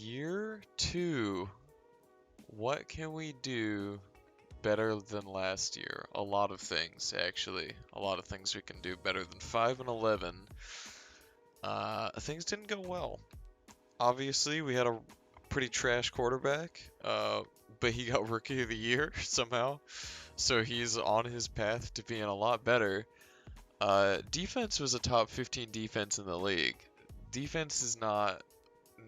Year 2. What can we do better than last year? A lot of things, actually. A lot of things we can do better than 5 and 11. Things didn't go well. Obviously, we had a pretty trash quarterback, but he got Rookie of the Year somehow. So he's on his path to being a lot better. Defense was a top 15 defense in the league. Defense is not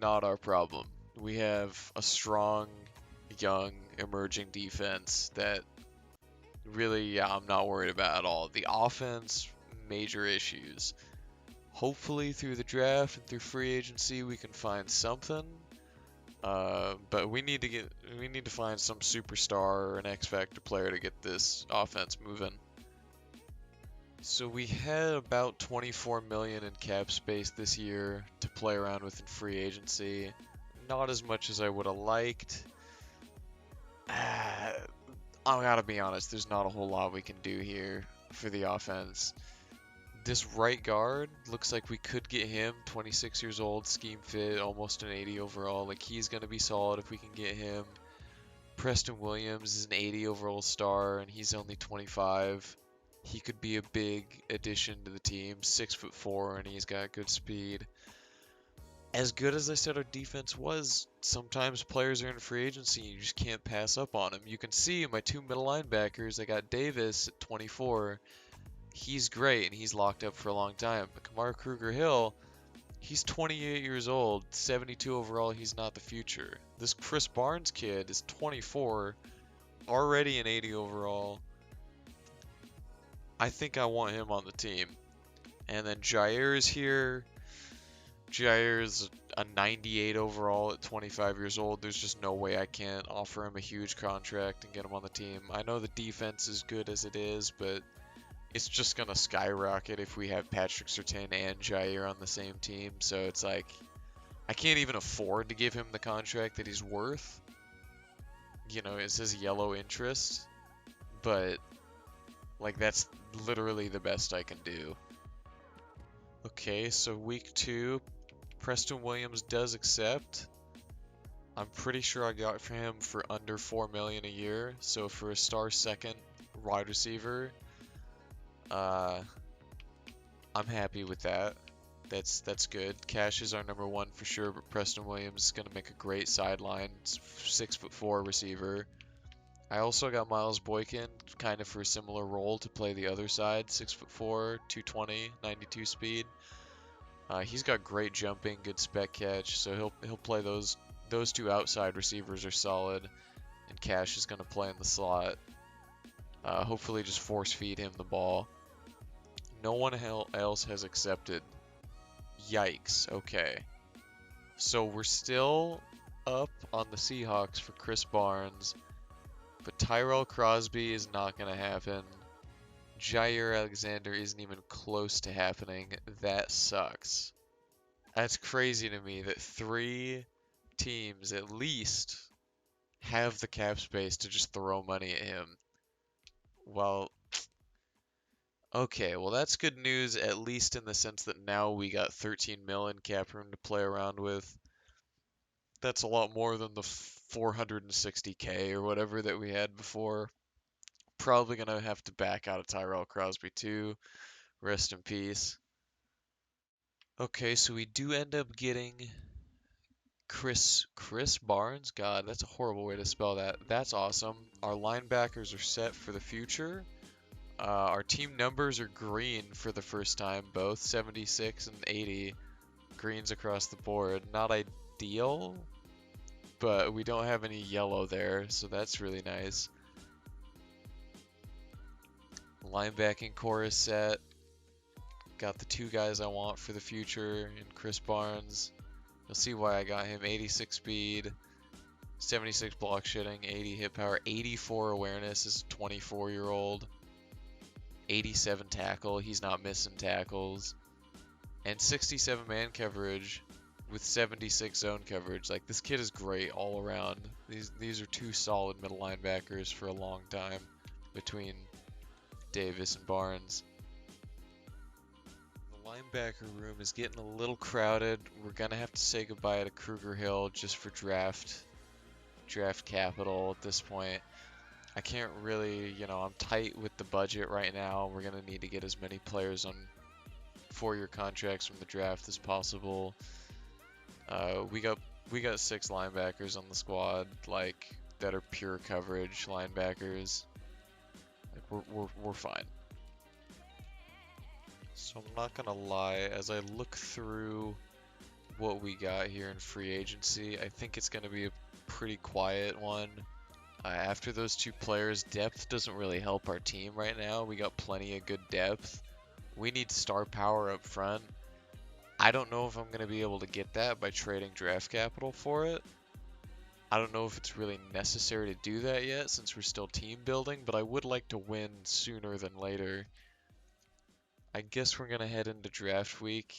our problem. We have a strong, young, emerging defense that really, I'm not worried about at all. The offense, major issues. Hopefully through the draft and through free agency we can find something. But we need to find some superstar or an X Factor player to get this offense moving. So we had about 24 million in cap space this year to play around with in free agency. Not as much as I would have liked. I gotta be honest, there's not a whole lot we can do here for the offense. This right guard looks like we could get him, 26 years old, scheme fit, almost an 80 overall. Like, he's gonna be solid if we can get him. Preston Williams is an 80 overall star, and he's only 25. He could be a big addition to the team, 6'4", and he's got good speed. As good as I said our defense was, sometimes players are in free agency and you just can't pass up on them. You can see my two middle linebackers, I got Davis at 24. He's great and he's locked up for a long time. But Kamar Kruger-Hill, he's 28 years old, 72 overall, he's not the future. This Chris Barnes kid is 24, already an 80 overall. I think I want him on the team. And then Jair is here. Jair's a 98 overall at 25 years old. There's just no way I can't offer him a huge contract and get him on the team. I know the defense is good as it is, but it's just going to skyrocket if we have Patrick Surtain and Jair on the same team. So it's like, I can't even afford to give him the contract that he's worth. You know, it says yellow interest, but like that's literally the best I can do. Okay, so week 2, Preston Williams does accept. I'm pretty sure I got for him for under 4 million a year. So for a star second wide receiver, I'm happy with that. That's good. Cash is our number 1 for sure, but Preston Williams is gonna make a great sideline 6'4" receiver. I also got Miles Boykin kind of for a similar role to play the other side, 6'4", 220, 92 speed. He's got great jumping, good spec catch, so he'll play those two outside receivers are solid, and Cash is gonna play in the slot. Hopefully, just force feed him the ball. No one else has accepted. Yikes. Okay, so we're still up on the Seahawks for Chris Barnes, but Tyrell Crosby is not gonna happen. Jair Alexander isn't even close to happening. That sucks. That's crazy to me that 3 teams at least have the cap space to just throw money at him. Well, okay, well that's good news at least in the sense that now we got 13 mil in cap room to play around with. That's a lot more than the 460K or whatever that we had before. Probably gonna have to back out of Tyrell Crosby too. Rest in peace. Okay, so we do end up getting Chris Barnes. God, that's a horrible way to spell that. That's awesome. Our linebackers are set for the future. Our team numbers are green for the first time, both 76 and 80. Greens across the board. Not ideal, but we don't have any yellow there, so that's really nice. Linebacking core is set. Got the 2 guys I want for the future in Chris Barnes. You'll see why I got him. 86 speed, 76 block shedding, 80 hit power, 84 awareness as a 24-year-old, 87 tackle. He's not missing tackles, and 67 man coverage with 76 zone coverage. Like, this kid is great all around. These are 2 solid middle linebackers for a long time between Davis and Barnes. The Linebacker room is getting a little crowded. We're gonna have to say goodbye to Kruger Hill just for draft capital at this point. I can't really, I'm tight with the budget right now. We're gonna need to get as many players on 4-year contracts from the draft as possible. We got 6 linebackers on the squad, like that are pure coverage linebackers. Like we're fine. So I'm not gonna lie, as I look through what we got here in free agency, I think it's gonna be a pretty quiet one. After those 2 players, depth doesn't really help our team right now. We got plenty of good depth. We need star power up front. I don't know if I'm going to be able to get that by trading draft capital for it. I don't know if it's really necessary to do that yet since we're still team building, but I would like to win sooner than later. I guess we're going to head into draft week,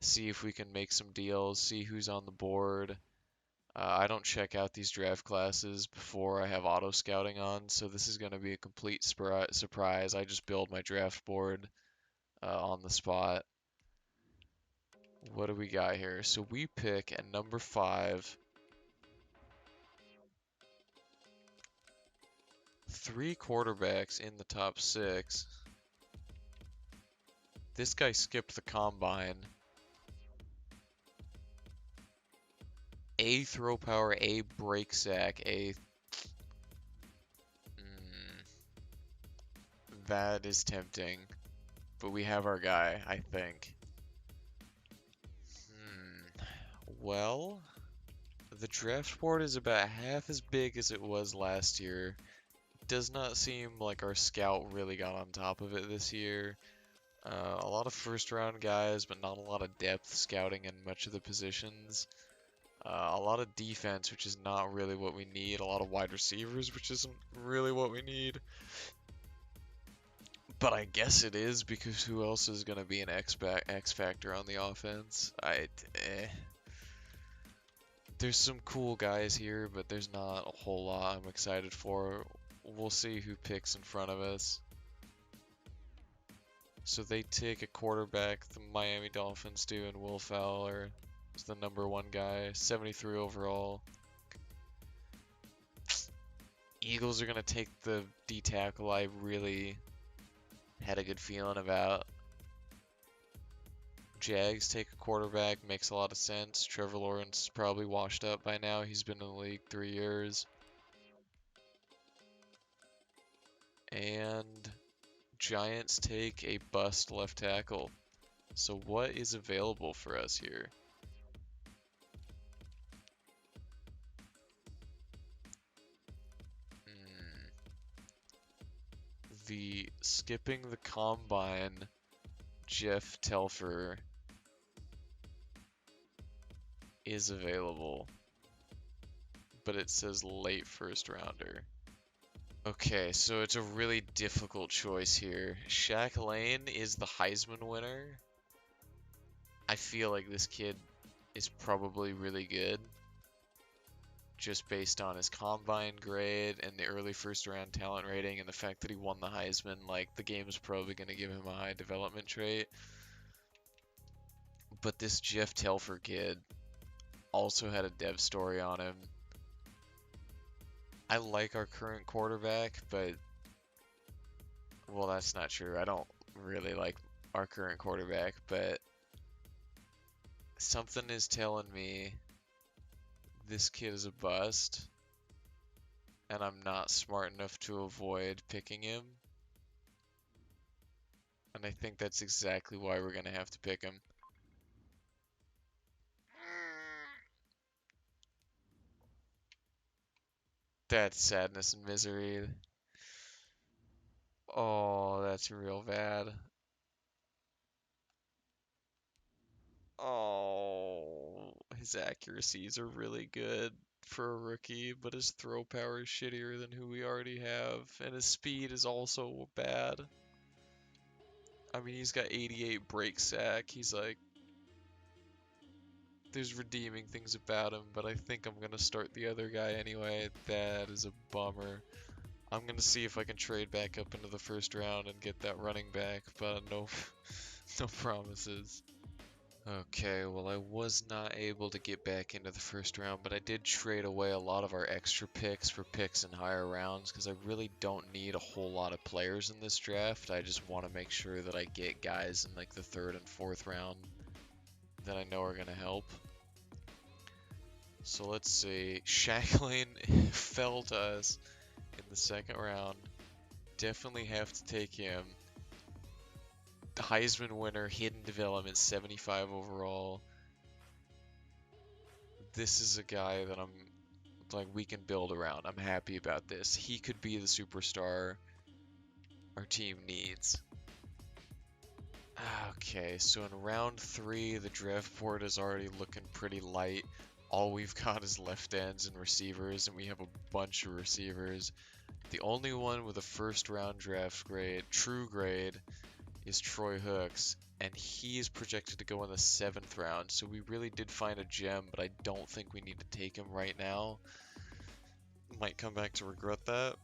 see if we can make some deals, see who's on the board. I don't check out these draft classes before I have auto scouting on, so this is going to be a complete surprise. I just build my draft board on the spot. What do we got here? So we pick at number 5. 3 quarterbacks in the top 6. This guy skipped the combine. A throw power, A break sack, A... That is tempting. But we have our guy, I think. Well, the draft board is about half as big as it was last year. Does not seem like our scout really got on top of it this year. A lot of first round guys, but not a lot of depth scouting in much of the positions. A lot of defense, which is not really what we need. A lot of wide receivers, which isn't really what we need. But I guess it is, because who else is going to be an X factor on the offense? There's some cool guys here, but there's not a whole lot I'm excited for. We'll see who picks in front of us. So they take a quarterback, the Miami Dolphins do, and Will Fowler is the number 1 guy, 73 overall. Eagles are going to take the D tackle I really had a good feeling about. Jags take a quarterback, makes a lot of sense. Trevor Lawrence is probably washed up by now. He's been in the league 3 years. And Giants take a bust left tackle. So what is available for us here? The skipping the combine Jeff Telfer is available, but it says late first rounder. Okay, so it's a really difficult choice here. Shaq Lane is the Heisman winner. I feel like this kid is probably really good, just based on his combine grade and the early first round talent rating and the fact that he won the Heisman. Like, the game is probably going to give him a high development trait. But this Jeff Telfer kid also had a dev story on him. I like our current quarterback, but, well, that's not true. I don't really like our current quarterback, but something is telling me this kid is a bust, and I'm not smart enough to avoid picking him. And I think that's exactly why we're going to have to pick him. That's sadness and misery. Oh, that's real bad. Oh, his accuracies are really good for a rookie, but his throw power is shittier than who we already have, and his speed is also bad. I mean, he's got 88 break sack. He's like, there's redeeming things about him, but I think I'm gonna start the other guy anyway. That is a bummer. I'm gonna see if I can trade back up into the first round and get that running back, but no, No promises. Okay, well, I was not able to get back into the first round, but I did trade away a lot of our extra picks for picks in higher rounds because I really don't need a whole lot of players in this draft. I just want to make sure that I get guys in like the third and fourth round that I know are going to help. So let's see. Shackling fell to us in the second round. Definitely have to take him. The Heisman winner, hidden development, 75 overall. This is a guy that I'm like, we can build around. I'm happy about this. He could be the superstar our team needs. Okay, so in round 3, the draft board is already looking pretty light. All we've got is left ends and receivers, and we have a bunch of receivers. The only one with a first round draft grade, true grade, is Troy Hooks, and he's projected to go in the 7th round, so we really did find a gem, but I don't think we need to take him right now. Might come back to regret that.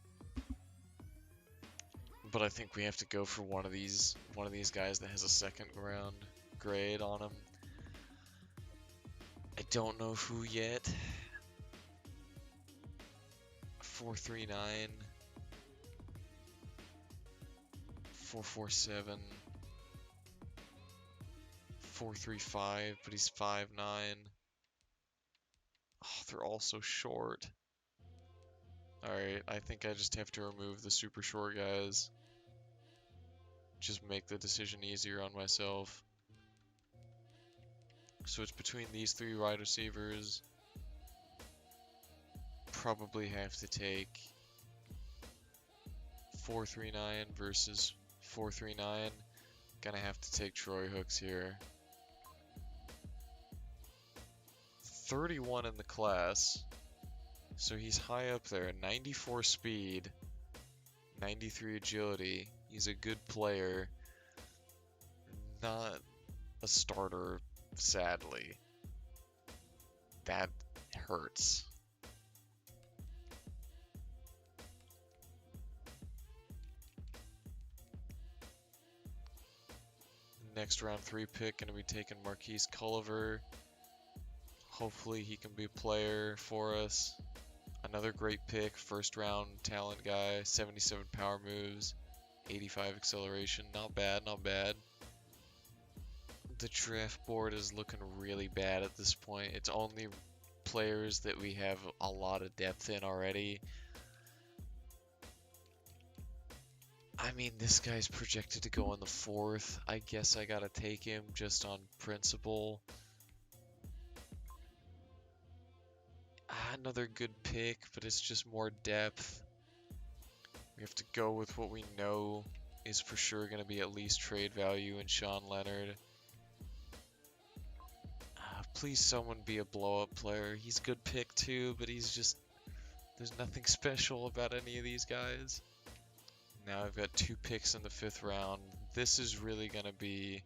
But I think we have to go for one of these guys that has a second round grade on him. I don't know who yet. 439, 447, 435, but he's 5'9". Oh, they're all so short. Alright, I think I just have to remove the super short guys. Just make the decision easier on myself. So it's between these 3 wide receivers. Probably have to take 439 versus 439. Gonna have to take Troy Hooks here. 31 in the class. So he's high up there. 94 speed. 93 agility. He's a good player. Not a starter, sadly. That hurts. Next round 3 pick, gonna be taking Marquise Culliver. Hopefully he can be a player for us. Another great pick, first round talent guy, 77 power moves, 85 acceleration. Not bad, not bad. The draft board is looking really bad at this point. It's only players that we have a lot of depth in already. I mean, this guy's projected to go in the 4th. I guess I gotta take him just on principle. Another good pick, but it's just more depth. We have to go with what we know is for sure going to be at least trade value in Sean Leonard. Please someone be a blow-up player. He's a good pick too, but he's just... there's nothing special about any of these guys. Now I've got 2 picks in the 5th round. This is really going to be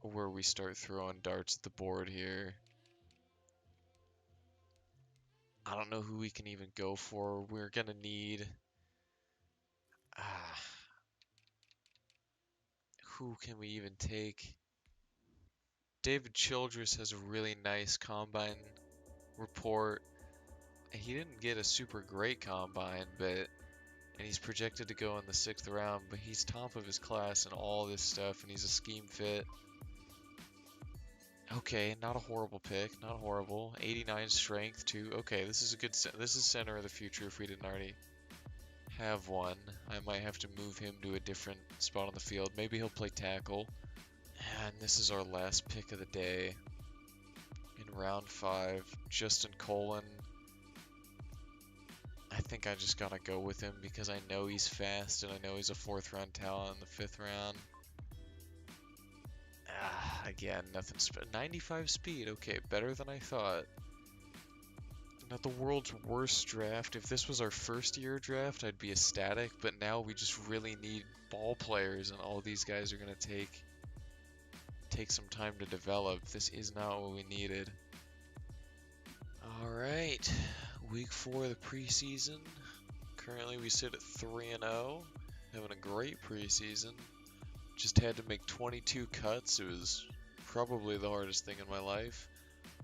where we start throwing darts at the board here. I don't know who we can even go for. We're going to need... who can we even take? David Childress has a really nice combine report. He didn't get a super great combine, and he's projected to go in the 6th round, but he's top of his class and all this stuff, and he's a scheme fit. Okay, not a horrible pick, not horrible. 89 strength too. Okay, this is a good. This is center of the future if we didn't already have one. I might have to move him to a different spot on the field. Maybe he'll play tackle. And this is our last pick of the day. In round 5, Justin Colin. I think I just gotta go with him because I know he's fast and I know he's a 4th round talent in the 5th round. Again, nothing 95 speed. Okay, better than I thought. Not the world's worst draft. If this was our first year draft, I'd be ecstatic, but now we just really need ball players, and all these guys are going to take some time to develop. This is not what we needed. Alright, week 4 of the preseason. Currently we sit at 3-0, having a great preseason. Just had to make 22 cuts. It was probably the hardest thing in my life.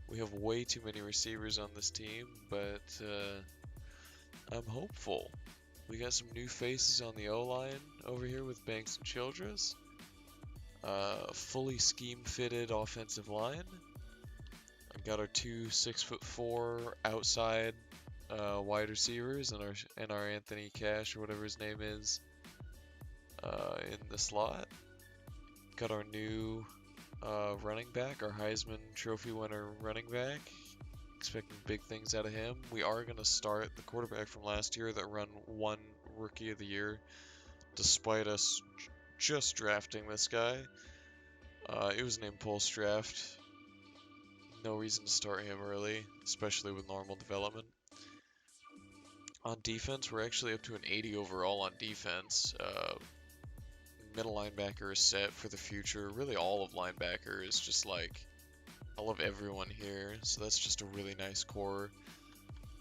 We have way too many receivers on this team, but I'm hopeful. We got some new faces on the O-line over here with Banks and Childress. Fully scheme-fitted offensive line. I've got our two 6'4" outside wide receivers and our Anthony Cash or whatever his name is in the slot. Got our new running back, our Heisman Trophy winner running back. Expecting big things out of him. We are going to start the quarterback from last year that won Rookie of the Year, despite us just drafting this guy. It was an impulse draft. No reason to start him early, especially with normal development. On defense, we're actually up to an 80 overall on defense. Middle linebacker is set for the future. Really all of linebacker is just like, I love everyone here, so that's just a really nice core.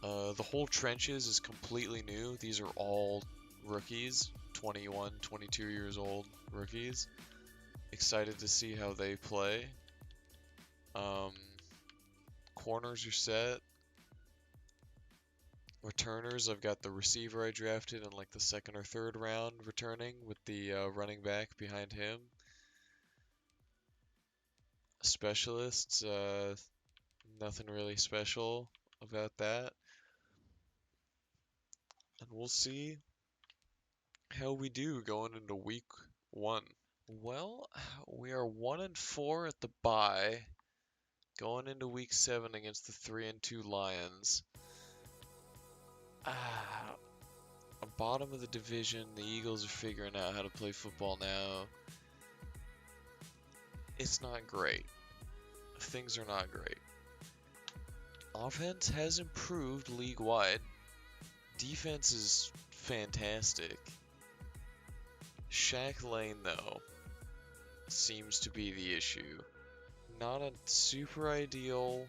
The whole trenches is completely new. These are all rookies, 21, 22 years old rookies. Excited to see how they play. Corners are set. Returners, I've got the receiver I drafted in like the second or third round returning with the running back behind him. Specialists, nothing really special about that. And we'll see how we do going into week 1. Well, we are 1-4 at the bye, going into week 7 against the 3-2 Lions. Bottom of the division, the Eagles are figuring out how to play football now. It's not great. Things are not great. Offense has improved league-wide. Defense is fantastic. Shaq Lane, though, seems to be the issue. Not a super ideal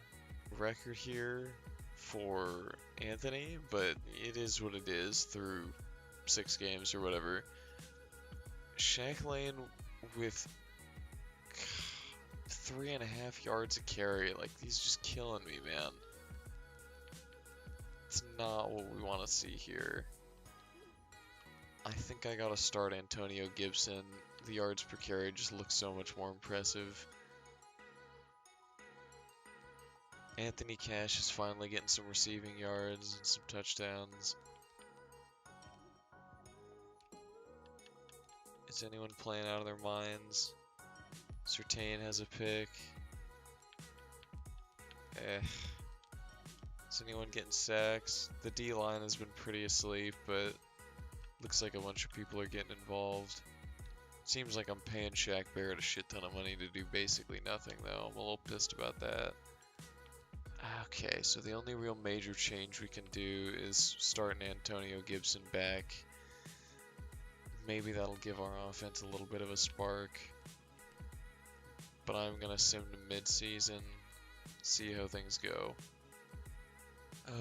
record here for Anthony, but it is what it is through 6 games or whatever. Shaq Lane with 3.5 yards a carry, like, he's just killing me, man. It's not what we want to see here. I think I gotta start Antonio Gibson. The yards per carry just looks so much more impressive. Anthony Cash is finally getting some receiving yards and some touchdowns. Is anyone playing out of their minds? Surtain has a pick. Is anyone getting sacks? The D-line has been pretty asleep, but looks like a bunch of people are getting involved. Seems like I'm paying Shaq Barrett a shit ton of money to do basically nothing, though. I'm a little pissed about that. Okay, so the only real major change we can do is starting Antonio Gibson back. Maybe that'll give our offense a little bit of a spark. But I'm going to sim to mid-season, see how things go.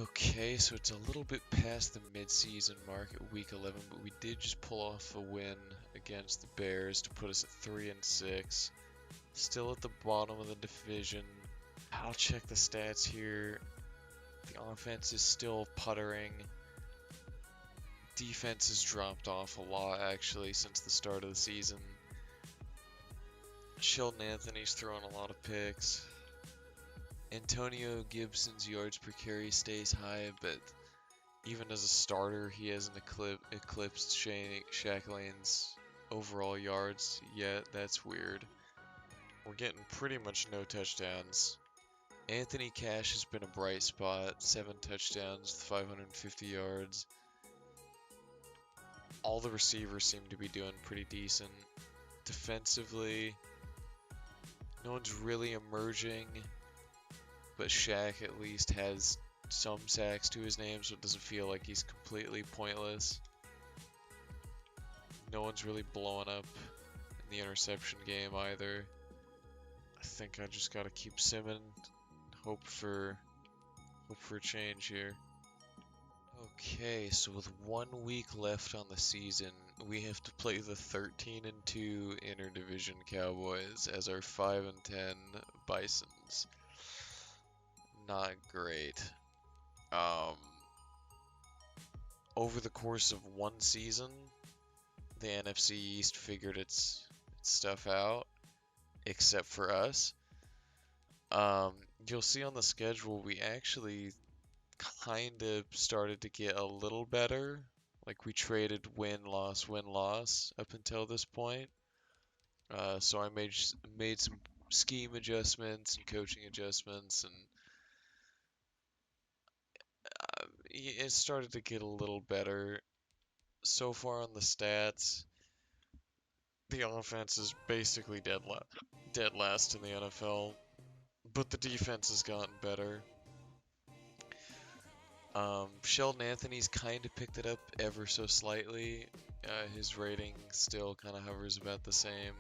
Okay, so it's a little bit past the mid-season mark at week 11, but we did just pull off a win against the Bears to put us at 3-6. Still at the bottom of the division. I'll check the stats here. The offense is still puttering. Defense has dropped off a lot, actually, since the start of the season. Sheldon Anthony's throwing a lot of picks. Antonio Gibson's yards per carry stays high, but even as a starter, he hasn't eclipsed Shaq Lane's overall yards yet. That's weird. We're getting pretty much no touchdowns. Anthony Cash has been a bright spot, 7 touchdowns, 550 yards. All the receivers seem to be doing pretty decent. Defensively, no one's really emerging, but Shaq at least has some sacks to his name, so it doesn't feel like he's completely pointless. No one's really blowing up in the interception game either. I think I just gotta keep simming. Hope for a change here. Okay, so with 1 week left on the season, we have to play the 13-2 Interdivision Cowboys as our 5-10 Bisons. Not great. Um, Over the course of one season, the NFC East figured its stuff out, except for us. Um, you'll see on the schedule we actually kind of started to get a little better. Like we traded win loss up until this point. So I made some scheme adjustments and coaching adjustments, and it started to get a little better. So far on the stats, the offense is basically dead last in the NFL, but the defense has gotten better. Sheldon Anthony's kind of picked it up ever so slightly. His rating still kind of hovers about the same.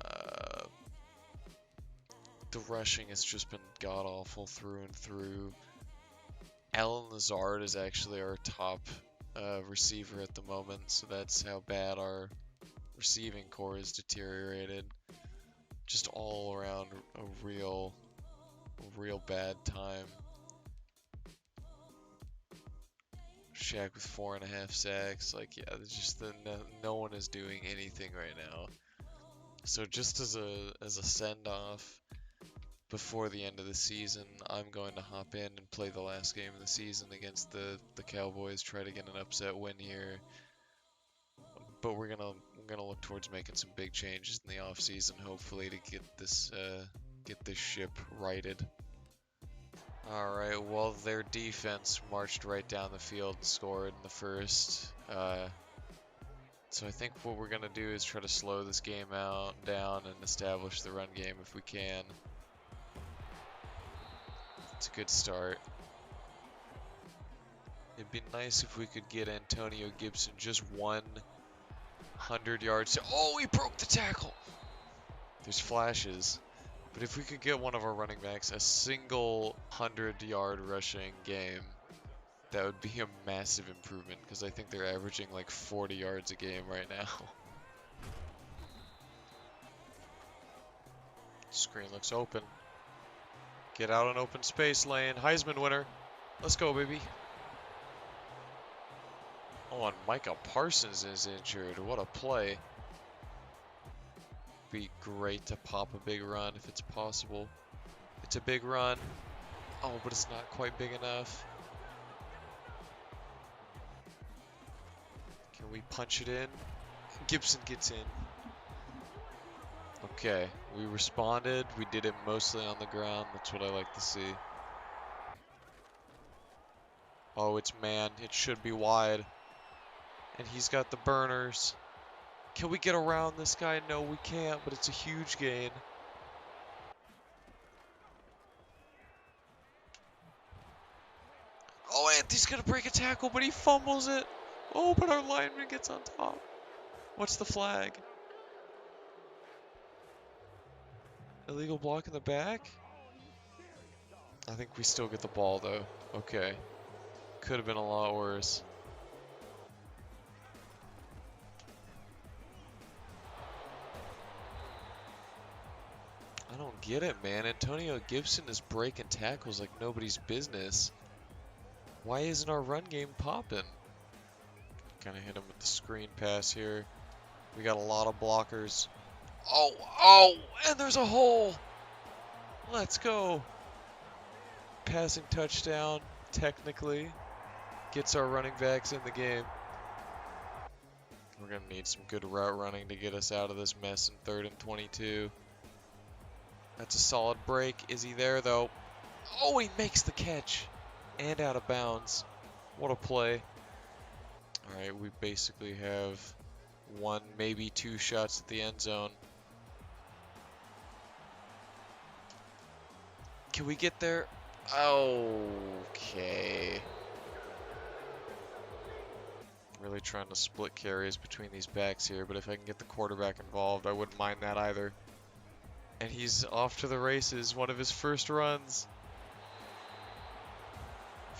Uh, the rushing has just been god awful through and through. Alan Lazard is actually our top receiver at the moment, so that's how bad our receiving core has deteriorated. Just all around a real bad time. Shaq with 4.5 sacks. Like, yeah, it's just no one is doing anything right now. So just as a send off before the end of the season, I'm going to hop in and play the last game of the season against the Cowboys. Try to get an upset win here. But we're gonna look towards making some big changes in the off season, hopefully, to get this ship righted. Alright, well, their defense marched right down the field and scored in the first. So I think what we're going to do is try to slow this game down and establish the run game if we can. It's a good start. It'd be nice if we could get Antonio Gibson just 100 yards. Oh, he broke the tackle! There's flashes. But if we could get one of our running backs a single 100-yard rushing game, that would be a massive improvement, because I think they're averaging like 40 yards a game right now. Screen looks open. Get out on open space lane. Heisman winner. Let's go, baby. Oh, and Micah Parsons is injured. What a play. Be great to pop a big run if it's possible. It's a big run. Oh, but it's not quite big enough. Can we punch it in? Gibson gets in. Okay, we responded. We did it mostly on the ground. That's what I like to see. Oh, it's man. It should be wide. And he's got the burners. Can we get around this guy? No, we can't, but it's a huge gain. Oh, Anthony's gonna break a tackle, but he fumbles it. Oh, but our lineman gets on top. What's the flag? Illegal block in the back? I think we still get the ball, though. Okay. Could have been a lot worse. I don't get it, man. Antonio Gibson is breaking tackles like nobody's business. Why isn't our run game popping? Kind of hit him with the screen pass here. We got a lot of blockers. Oh, and there's a hole. Let's go. Passing touchdown, technically. Gets our running backs in the game. We're going to need some good route running to get us out of this mess in 3rd and 22. That's a solid break. Is he there, though? Oh, he makes the catch. And out of bounds. What a play. Alright, we basically have 1, maybe 2 shots at the end zone. Can we get there? Okay. Really trying to split carries between these backs here, but if I can get the quarterback involved, I wouldn't mind that either. And he's off to the races, one of his first runs.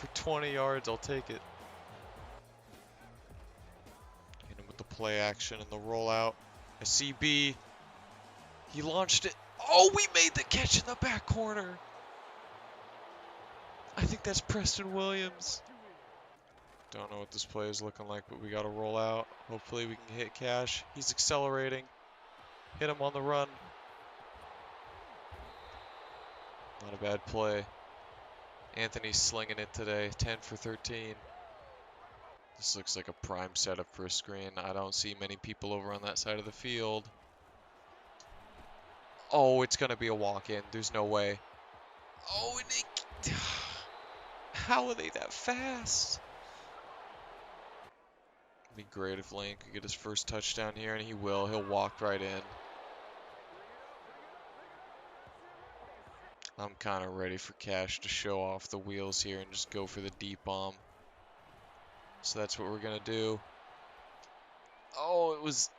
For 20 yards, I'll take it. Hit him with the play action and the rollout. A CB. He launched it. Oh, we made the catch in the back corner. I think that's Preston Williams. Don't know what this play is looking like, but we got to roll out. Hopefully we can hit Cash. He's accelerating. Hit him on the run. Not a bad play. Anthony's slinging it today. 10 for 13. This looks like a prime setup for a screen. I don't see many people over on that side of the field. Oh, it's going to be a walk-in. There's no way. Oh, and they... How are they that fast? It'd be great if Lane could get his first touchdown here, and he will. He'll walk right in. I'm kind of ready for Cash to show off the wheels here and just go for the deep bomb. So that's what we're going to do. Oh, it was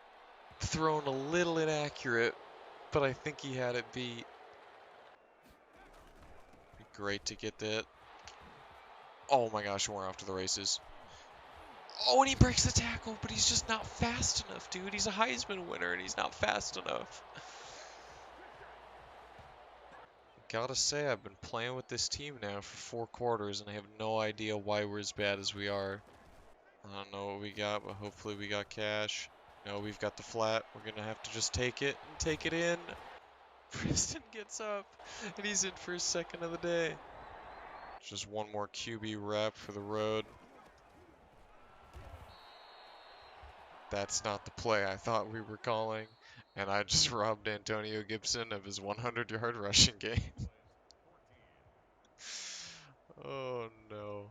thrown a little inaccurate, but I think he had it beat. Be great to get that. Oh my gosh, we're off to the races. Oh, and he breaks the tackle, but he's just not fast enough, dude. He's a Heisman winner, and he's not fast enough. Gotta say, I've been playing with this team now for 4 quarters, and I have no idea why we're as bad as we are. I don't know what we got, but hopefully we got Cash. No, we've got the flat. We're gonna have to just take it and take it in. Preston gets up, and he's in for his second of the day. Just one more QB rep for the road. That's not the play I thought we were calling, and I just robbed Antonio Gibson of his 100-yard rushing game. Oh no.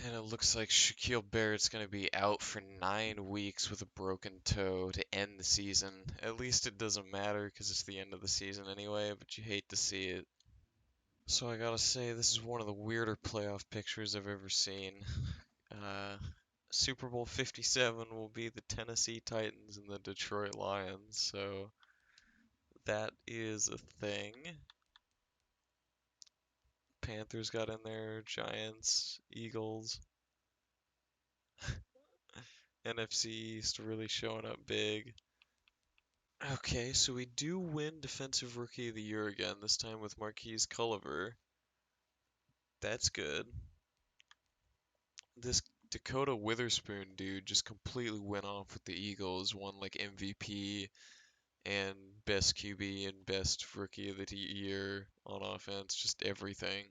And it looks like Shaquille Barrett's going to be out for 9 weeks with a broken toe to end the season. At least it doesn't matter because it's the end of the season anyway, but you hate to see it. So I gotta say, this is one of the weirder playoff pictures I've ever seen. Super Bowl 57 will be the Tennessee Titans and the Detroit Lions, so that is a thing. Panthers got in there, Giants, Eagles. NFC East really showing up big. Okay, so we do win Defensive Rookie of the Year again, this time with Marquise Culliver. That's good. This Dakota Witherspoon dude just completely went off with the Eagles, won like MVP and best QB and best Rookie of the Year on offense, just everything.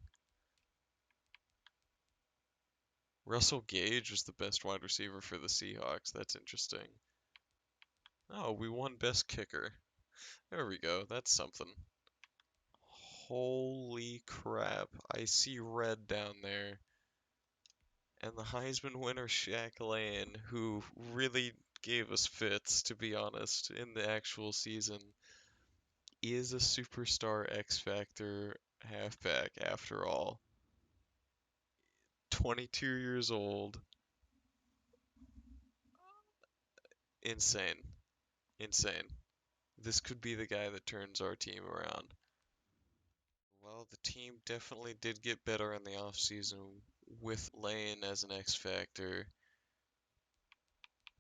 Russell Gage was the best wide receiver for the Seahawks. That's interesting. Oh, we won best kicker. There we go. That's something. Holy crap. I see red down there. And the Heisman winner, Shaq Lane, who really gave us fits, to be honest, in the actual season, is a superstar X Factor halfback after all. 22 years old. Insane. Insane. This could be the guy that turns our team around. Well, the team definitely did get better in the offseason with Lane as an X Factor.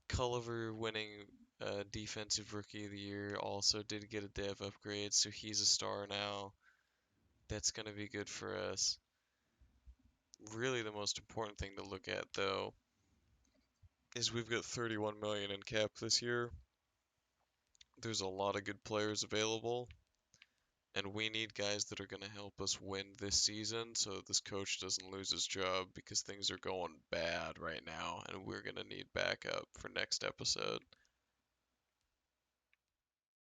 Culliver winning Defensive Rookie of the Year also did get a dev upgrade, so he's a star now. That's going to be good for us. Really, the most important thing to look at, though, is we've got 31 million in cap this year. There's a lot of good players available, and we need guys that are going to help us win this season so that this coach doesn't lose his job, because things are going bad right now, and we're going to need backup for next episode.